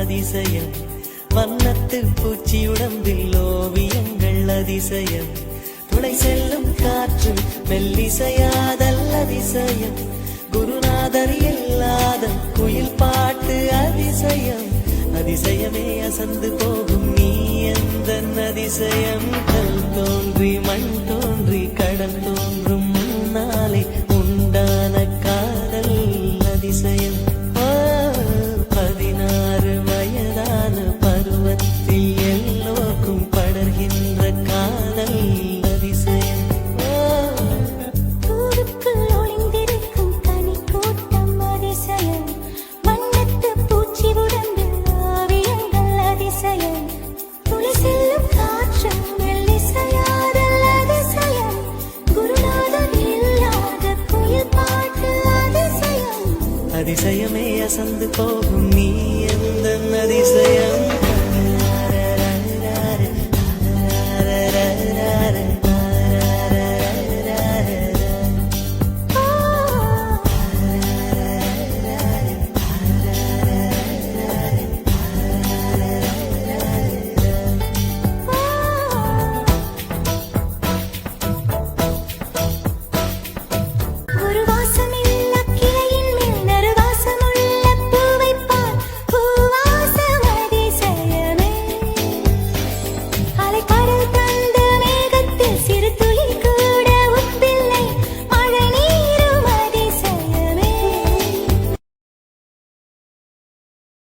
அதிசயம் வண்ணத்து பூச்சி உடம்பில் ஓவியங்கள் அதிசயம் துளை செல்லும் காற்று மெல்லிசையாதல் அதிசயம் குருநாதர் இல்லாத குயில் பாட்டு அதிசயம் அதிசயமே அசந்து போகும் நீ எந்த அதிசயம் கல் தோன்றி மண் தோன்றி கடல் தோன்றும் முன்னாலே உண்டான காதல் அதிசயம் 16 வயதான பருவத்தில் எல்லோருக்கும் படர்கின்ற காதல் அதிசயம் ஊருக்குள் ஒளிந்திருக்கும் தனி கூட்டம் அதிசயம் வண்ணத்து பூச்சி உடம்பில் ஓவியங்கள் அதிசயம் துளி செல்லும் காற்று மெல்லிசையாதல் அதிசயம் குருநாதர் இல்லாத குயில் பாட்டு அதிசயம் அதிசயமே அசந்து போகும் நீ எந்த அதிசயம்